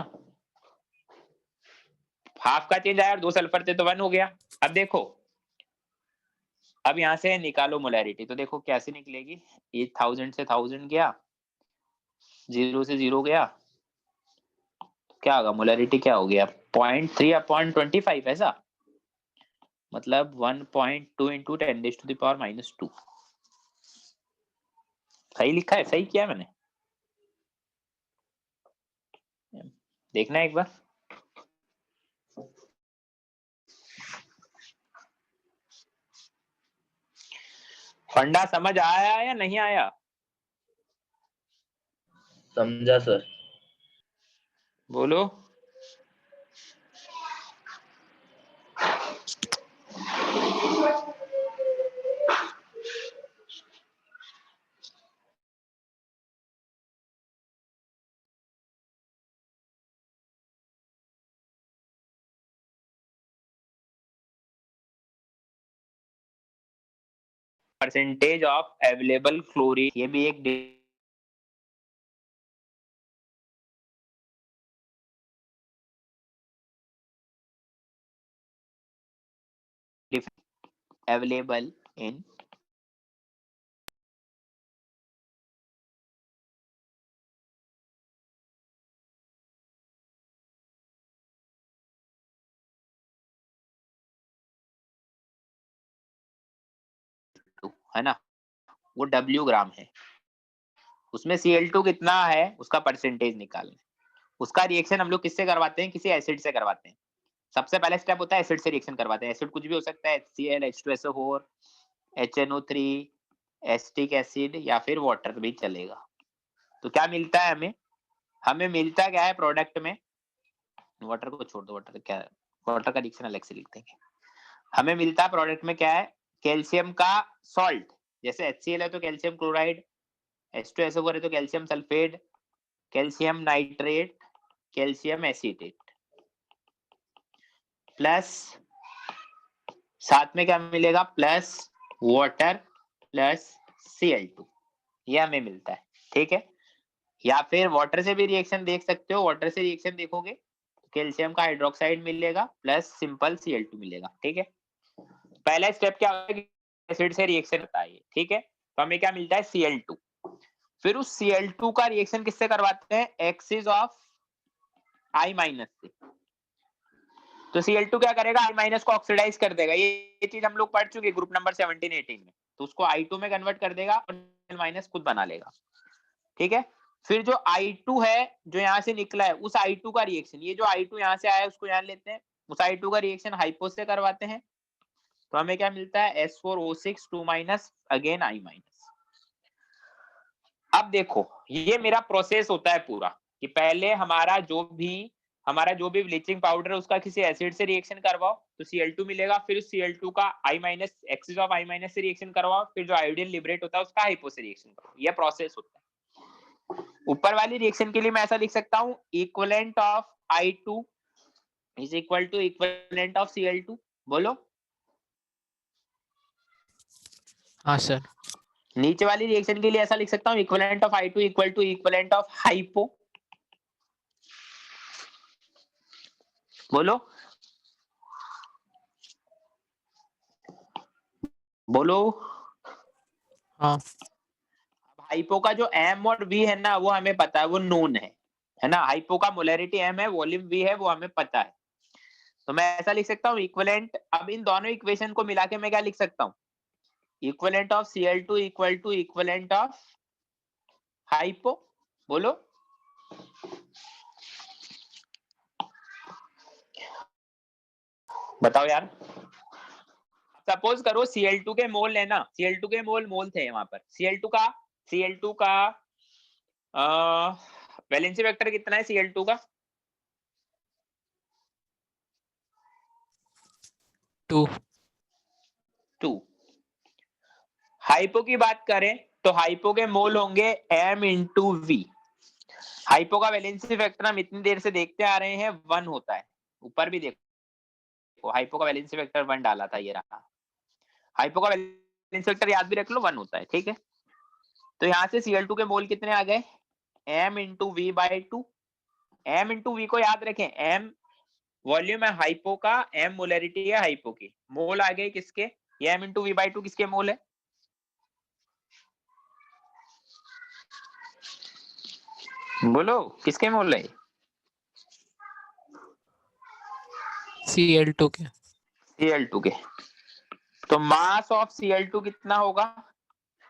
हाफ का चेंज आया और 2 सल्फर थे तो 1 हो गया। अब देखो, अब यहां से निकालो मोलैरिटी, तो देखो कैसे निकलेगी। ये 1000 से 1000 गया, 0 से 0 गया, तो क्या होगा मोलैरिटी? क्या हो गया 0.3 अपॉन 25, ऐसा मतलब 1.2 इंटू 10⁻⁻²। सही लिखा है? सही किया मैंने? देखना एक बार। फंडा समझ आया या नहीं आया? समझा सर। बोलो। परसेंटेज ऑफ अवेलेबल क्लोरीन, ये भी एक अवेलेबल इन है ना, वो W ग्राम है, उसमें Cl2 कितना है उसका परसेंटेज निकालना। उसका रिएक्शन हम लोग किससे करवाते हैं, किसी एसिड से करवाते हैं। सबसे पहला स्टेप होता है एसिड से रिएक्शन करवाते हैं। एसिड कुछ भी हो सकता है, HCl, H2SO4, HNO3, acetic acid या फिर वाटर भी चलेगा। तो क्या मिलता है हमें, हमें मिलता क्या है प्रोडक्ट में, वाटर को छोड़ दो, वाटर क्या है, वाटर का रिएक्शन अलग से लिख देंगे। हमें मिलता है प्रोडक्ट में क्या है, कैल्शियम का सॉल्ट, जैसे HCl है तो कैल्शियम क्लोराइड, H2SO4 है तो calcium sulphate, calcium nitrate, calcium acetate, plus साथ में क्या मिलेगा, प्लस वाटर प्लस Cl2, ये हमें मिलता है। ठीक है, या फिर वाटर से भी रिएक्शन देख सकते हो, वाटर से रिएक्शन देखोगे तो कैल्शियम का हाइड्रोक्साइड मिलेगा प्लस सिंपल Cl2 मिलेगा। ठीक है, पहला स्टेप क्या होता है कि एसिड से रिएक्शन होता है। ठीक है, तो हमें क्या मिलता है Cl2, फिर उस Cl2 का रिएक्शन किससे करवाते हैं, एक्सिस ऑफ I- से। तो Cl2 क्या करेगा, I- को ऑक्सीडाइज कर देगा, ये चीज हम लोग पढ़ चुके ग्रुप नंबर 17-18 में। तो उसको I2 में कन्वर्ट कर देगा और माइनस खुद बना लेगा। ठीक है, फिर जो I2 है जो यहाँ से निकला है, उस I2 का रिएक्शन, ये जो I2 यहाँ से आया है उसको यहाँ लेते हैं, उस I2 का रिएक्शन हाइपो से करवाते हैं, तो हमें क्या मिलता है S4O6 2- अगेन I-। अब देखो ये मेरा प्रोसेस होता है पूरा, कि पहले हमारा जो भी ब्लीचिंग पाउडर है उसका किसी एसिड से रिएक्शन करवाओ तो Cl2 मिलेगा, फिर उस Cl2 का I- एक्सिस ऑफ I- से रिएक्शन करवाओ, फिर जो आयोडीन लिबरेट होता है उसका हाइपो से रिएक्शन करवाओ, यह प्रोसेस होता है। ऊपर वाली रिएक्शन के लिए मैं ऐसा लिख सकता हूं, equivalent of I2 is equal to equivalent of Cl2। बोलो। हाँ सर। नीचे वाली रिएक्शन के लिए ऐसा लिख सकता हूं, equivalent of I2 equal to equivalent of hypo. बोलो बोलो। हाँ हाइपो का जो M और V है ना वो हमें पता है, वो नोन है ना। हाइपो का मोलैरिटी M है, वॉल्यूम V है, वो हमें पता है। तो मैं ऐसा लिख सकता हूँ इक्विवेलेंट, अब इन दोनों इक्वेशन को मिला के मैं क्या लिख सकता हूँ, equivalent of Cl2 equal to equivalent of hypo. बोलो। बताओ यार। सपोज करो Cl2 के मोल है ना, Cl2 के मोल थे वहां पर, Cl2 का वैलेंसी वेक्टर कितना है Cl2 का, 2। 2। हाइपो की बात करें तो हाइपो के मोल होंगे M इंटू वी। हाइपो का वैलेंसी वेक्टर हम इतनी देर से देखते आ रहे हैं 1 होता है, ऊपर भी देखो हाइपो का वैलेंसी वेक्टर 1 डाला था, ये रहा। हाइपो का वैलेंसी वेक्टर याद भी रख लो 1 होता है। ठीक है, तो यहाँ से Cl2 के मोल कितने आ गए, M into V by 2। M into V को याद रखें, M वॉल्यूम है हाइपो का, M मोलैरिटी है हाइपो की, मोल आ गए किसके, ये M इंटू वी बाई 2 किसके मोल है, बोलो किसके मोल है, Cl2 के। Cl2 के। तो मास ऑफ Cl2 कितना होगा,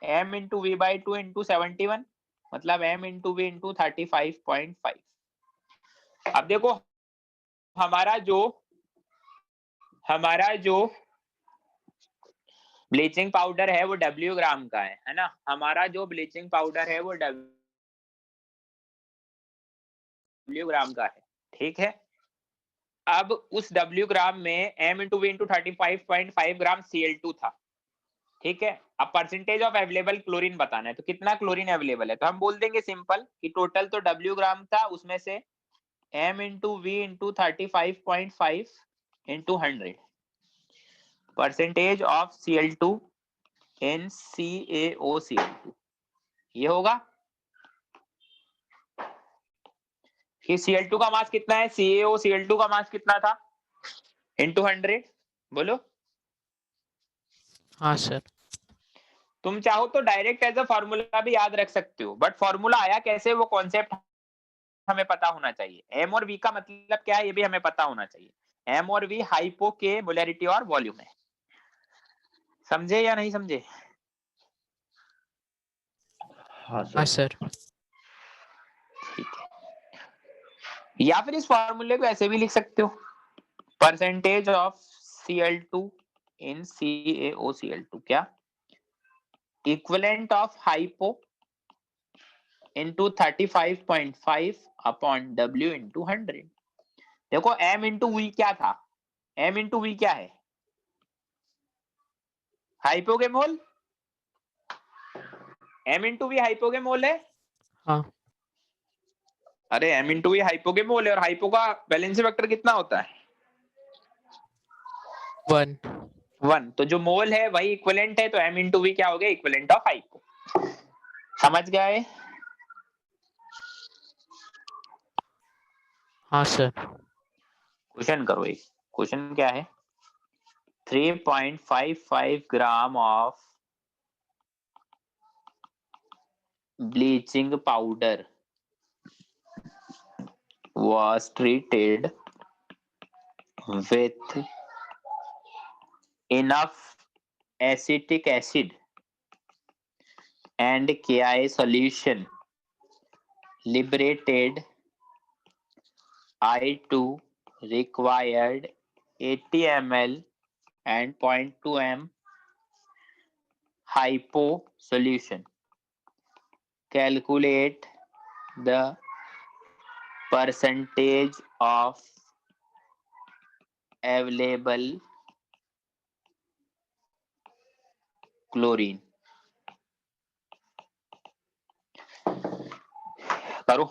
M into V by 2 into 71, मतलब M इंटू वी इंटू 35.5। अब देखो हमारा जो ब्लीचिंग पाउडर है वो W ग्राम का है ना, हमारा जो ब्लीचिंग पाउडर है वो W ग्राम का है। ठीक है, अब उस W ग्राम में M into V into 35.5 gram Cl2 था। ठीक है, अब परसेंटेज ऑफ अवेलेबल क्लोरीन बताना है, तो कितना क्लोरीन अवेलेबल है, तो हम बोल देंगे सिंपल कि टोटल तो W ग्राम था, उसमें से M into V into 35.5 into 100 percentage of Cl2 in CaOCl2, ये होगा कि Cl2 का मास कितना है, CaOCl2 का मास कितना था इंटू 100। बोलो। हाँ सर। तुम चाहो तो डायरेक्ट एज अ फॉर्मूला भी याद रख सकते हो, बट फॉर्मूला आया कैसे वो कॉन्सेप्ट हमें पता होना चाहिए। एम और वी का मतलब क्या है ये भी हमें पता होना चाहिए। एम और वी हाइपो के मोलैरिटी और वॉल्यूम है, समझे या नहीं समझे। हाँ हाँ सर। सर। ठीक है, या फिर इस फॉर्मूले को ऐसे भी लिख सकते हो, percentage of Cl2 in CaOCl2 क्या, equivalent of hypo into 35.5 upon W into 100। देखो M इंटू V क्या था, M इंटू V क्या है, हाइपो के मोल, M इंटू V हाइपो के मोल है। हाँ। अरे M इंटू V हाइपो के मोल है, और हाइपो का वैलेंसी वेक्टर कितना होता है, 1। तो जो मोल है वही इक्विवेलेंट है, तो M इंटू V क्या हो गया, इक्विवेलेंट ऑफ हाइपो। समझ गए? हाँ सर। क्वेश्चन करो, एक क्वेश्चन क्या है, 3.55 gram of bleaching powder was treated with enough acetic acid and KI solution liberated I2 required 80 ml and 0.2 m hypo solution. Calculate the percentage of available chlorine. करो।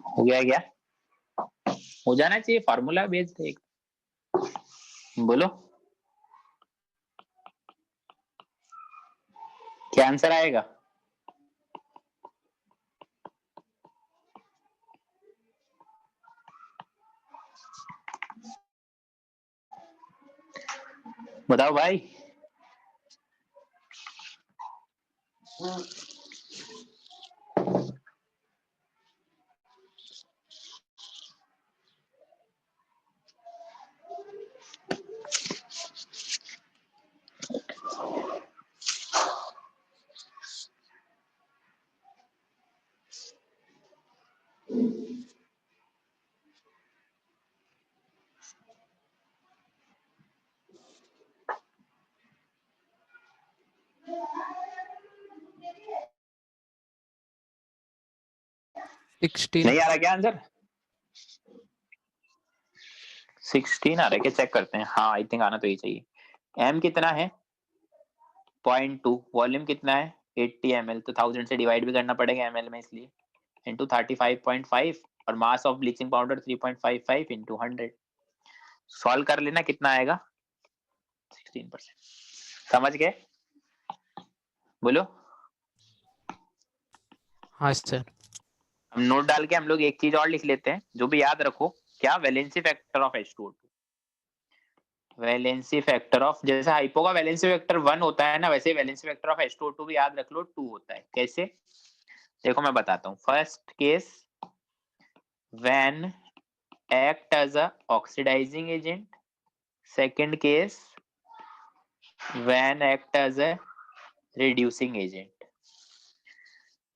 हो गया क्या? हो जाना चाहिए, फार्मूला भेज दे। बोलो क्या आंसर आएगा? बताओ भाई। नहीं आ रहा क्या आंसर? 16 आ रहा है क्या? चेक करते हैं। हाँ आई थिंक आना तो ही चाहिए। एम कितना है? 0.2। वॉल्यूम कितना है? 80 ml। तो 1000 से डिवाइड भी करना पड़ेगा ml में, इसलिए इंटू 35.5, और mass of bleaching powder 3.55 into 100। Solve कर लेना, कितना आएगा 16%। समझ गए? बोलो। हाँ सर। हम नोट डाल के हम लोग एक चीज और लिख लेते हैं जो भी याद रखो, क्या? Valency factor of H2O2। Valency factor of, जैसे हाइपो का वैलेंसी फैक्टर 1 होता है ना, वैसे वैलेंसी फैक्टर ऑफ H2O2 भी याद रख लो 2 होता है। कैसे? देखो मैं बताता हूँ। First case, when act as a oxidizing agent. Second case, when act as a reducing agent.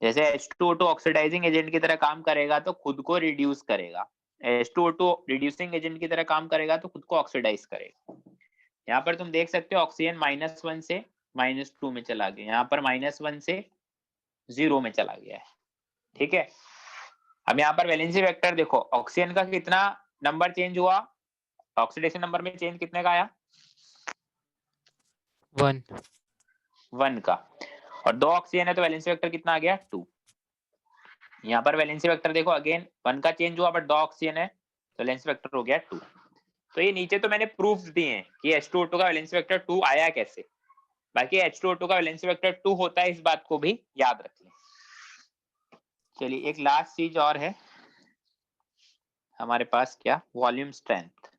जैसे H2O2 ऑक्सीडाइजिंग एजेंट की तरह काम करेगा तो खुद को रिड्यूस करेगा, H2O2 रिड्यूसिंग एजेंट की तरह काम करेगा तो खुद को ऑक्सीडाइज करेगा। यहाँ पर तुम देख सकते हो ऑक्सीजन -1 से -2 में चला गया, यहाँ पर -1 से 0 में चला गया है। ठीक है, अब यहाँ पर वैलेंसी वेक्टर देखो, ऑक्सीजन का कितना नंबर चेंज हुआ, ऑक्सीडेशन नंबर में चेंज कितने का आया? 1 का। और 2 ऑक्सीजन है तो वैलेंसी वेक्टर कितना आ गया? 2। यहाँ पर वैलेंसी वेक्टर देखो अगेन 1 का चेंज हुआ बट 2 ऑक्सीजन है तो वैलेंसी वेक्टर हो गया 2। तो ये नीचे तो मैंने प्रूफ दिए हैं कि H2O2 का वैलेंसी वेक्टर 2 आया कैसे, बाकी H2O2 का वैलेंसी वेक्टर 2 होता है, इस बात को भी याद रख लें। चलिए एक लास्ट चीज और है हमारे पास, क्या? Volume strength.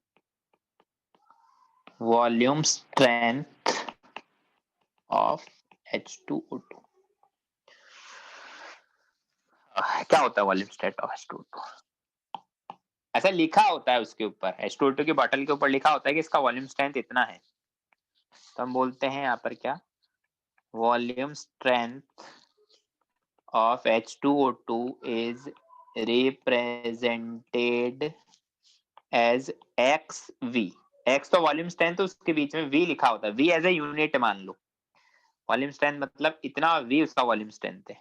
Volume strength of H2O2 क्या होता है? वॉल्यूम स्ट्रेंथ ऑफ H2O2 ऐसा लिखा होता है उसके ऊपर, H2O2 की बॉटल के ऊपर लिखा होता है कि इसका वॉल्यूम स्ट्रेंथ इतना है, तो हम बोलते हैं यहाँ पर क्या? Volume strength of H2O2 is represented as XV। X तो वॉल्यूम स्ट्रेंथ, तो उसके बीच में V लिखा होता है, V एज ए यूनिट मान लो। वॉल्यूम स्ट्रेंथ मतलब इतना, V उसका वॉल्यूम स्ट्रेंथ है।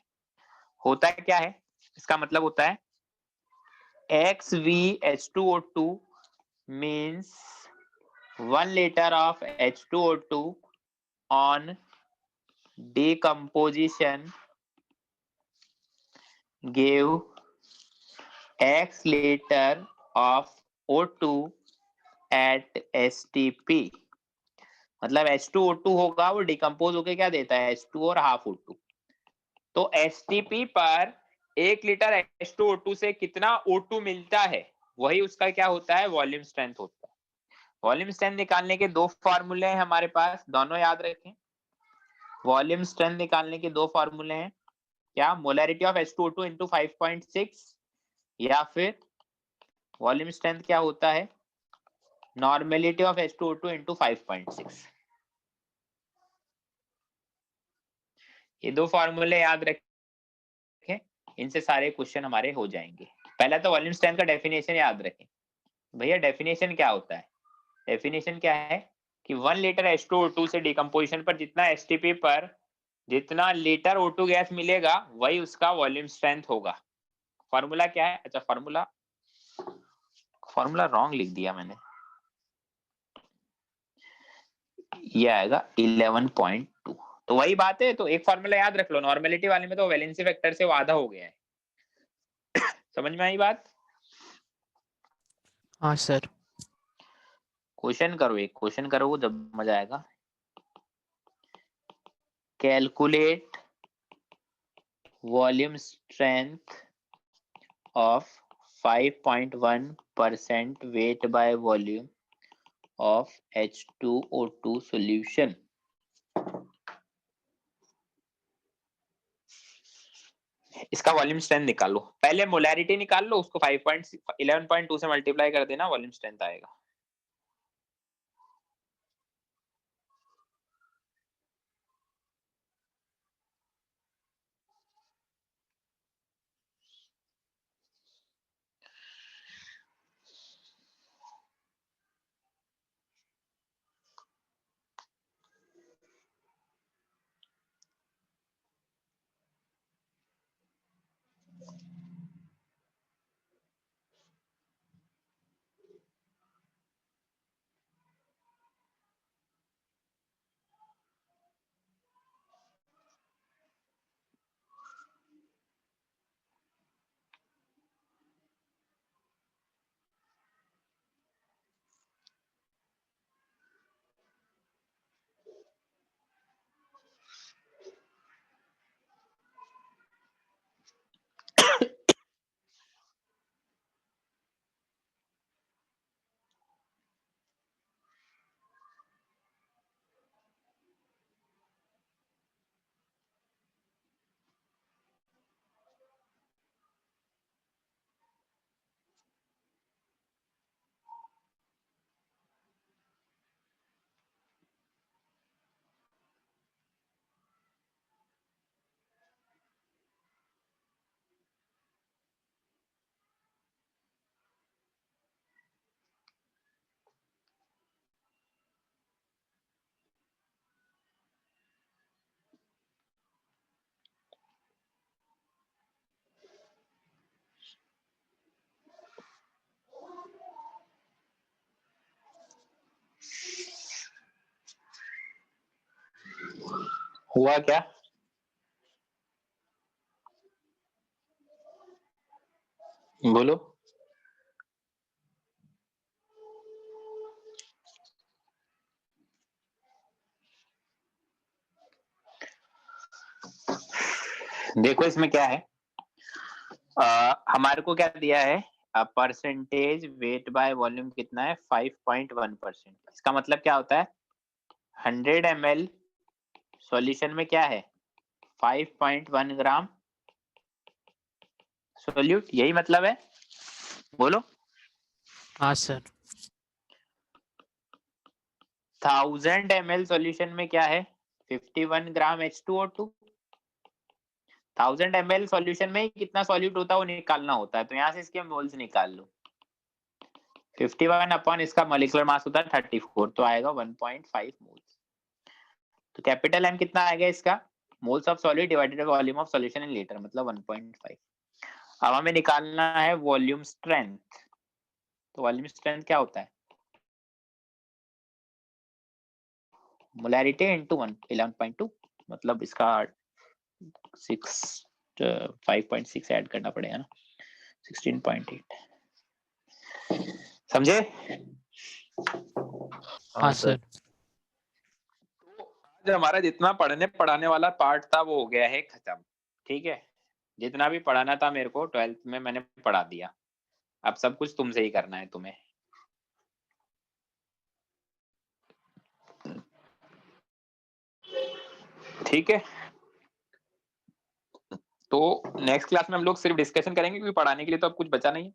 होता है क्या है इसका मतलब? होता है XV H2O2 means 1 liter of H2O2 on decomposition gave X liter of O2 at STP। मतलब H2O2 होगा, वो डिकम्पोज होके क्या देता है? H2 और हाफ O2। तो STP पर 1 लीटर H2O2 से कितना O2 मिलता है, वही उसका क्या होता है? वॉल्यूम स्ट्रेंथ होता है। वॉल्यूम स्ट्रेंथ निकालने के 2 फॉर्मूले हैं हमारे पास, दोनों याद रखें। वॉल्यूम स्ट्रेंथ निकालने के 2 फॉर्मूले हैं, क्या? मोलैरिटी ऑफ H2O2 इंटू 5.6, या फिर वॉल्यूम स्ट्रेंथ क्या होता है? Normality of H2O2 into 5.6। ये 2 फॉर्मूले याद रखें, इनसे सारे क्वेश्चन हमारे हो जाएंगे। पहला तो वॉल्यूम स्ट्रेंथ का डेफिनेशन याद रखें। भैया डेफिनेशन क्या होता है? डेफिनेशन क्या है कि 1 लीटर H2O2 से डिकम्पोजिशन पर जितना STP पर जितना लीटर O2 गैस मिलेगा वही उसका वॉल्यूम स्ट्रेंथ होगा। फॉर्मूला क्या है? अच्छा फॉर्मूला रॉन्ग लिख दिया मैंने, ये आएगा 11.2। तो वही बात है, तो एक फॉर्मूला याद रख लो। नॉर्मेलिटी वाले में तो वैलेंसी वेक्टर से वो आधा हो गया है। समझ में आई बात? हाँ सर। क्वेश्चन करो, एक क्वेश्चन करो जब मजा आएगा। Calculate volume strength of 5.1% weight by volume of H2O2 solution। इसका वॉल्यूम स्ट्रेंथ निकालो, पहले मोलैरिटी निकाल लो, उसको 11.2 से मल्टीप्लाई कर देना, वॉल्यूम स्ट्रेंथ आएगा। हुआ क्या? बोलो। देखो इसमें क्या है, हमारे को क्या दिया है, परसेंटेज वेट बाय वॉल्यूम कितना है, 5.1%। इसका मतलब क्या होता है, 100 ml सॉल्यूशन में क्या है, 5.1 ग्राम सोल्यूट, यही मतलब है। बोलो। हाँ सर। 1000 ml सॉल्यूशन में क्या है, 51 ग्राम H2O2। 1000 ml सॉल्यूशन में कितना सॉल्यूट होता है वो निकालना होता है, तो यहाँ से इसके मोल्स निकाल लो। 51 अपॉन इसका मॉलिक्यूलर मास होता है 34, तो आएगा 1.5 मोल्स। तो कैपिटल M कितना आएगा इसका, moles of solid divided by volume of solution in litre, मतलब 1.5। अब हमें निकालना है वॉल्यूम स्ट्रेंथ। तो वॉल्यूम स्ट्रेंथ क्या होता है, मोलैरिटी इनटू 11.2, मतलब इसका 5.6 ऐड करना पड़ेगा ना, 16.8। समझे? हाँ सर। तो आज हमारा जितना पढ़ने पढ़ाने वाला पार्ट था वो हो गया है खत्म। ठीक है, जितना भी पढ़ाना था मेरे को 12th में मैंने पढ़ा दिया। अब सब कुछ तुमसे ही करना है तुम्हें। ठीक है, तो नेक्स्ट क्लास में हम लोग सिर्फ डिस्कशन करेंगे, क्योंकि पढ़ाने के लिए तो अब कुछ बचा नहीं है।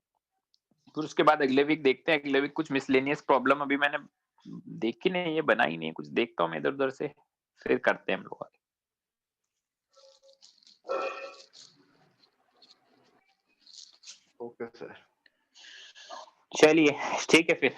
फिर उसके बाद अगले वीक देखते हैं, अगले वीक कुछ मिसलेनियस प्रॉब्लम अभी मैंने देखी नहीं है, बनाई नहीं है, कुछ देखता हूँ मैं इधर उधर से, फिर करते हैं हम लोग। Okay sir. चलिए ठीक है फिर।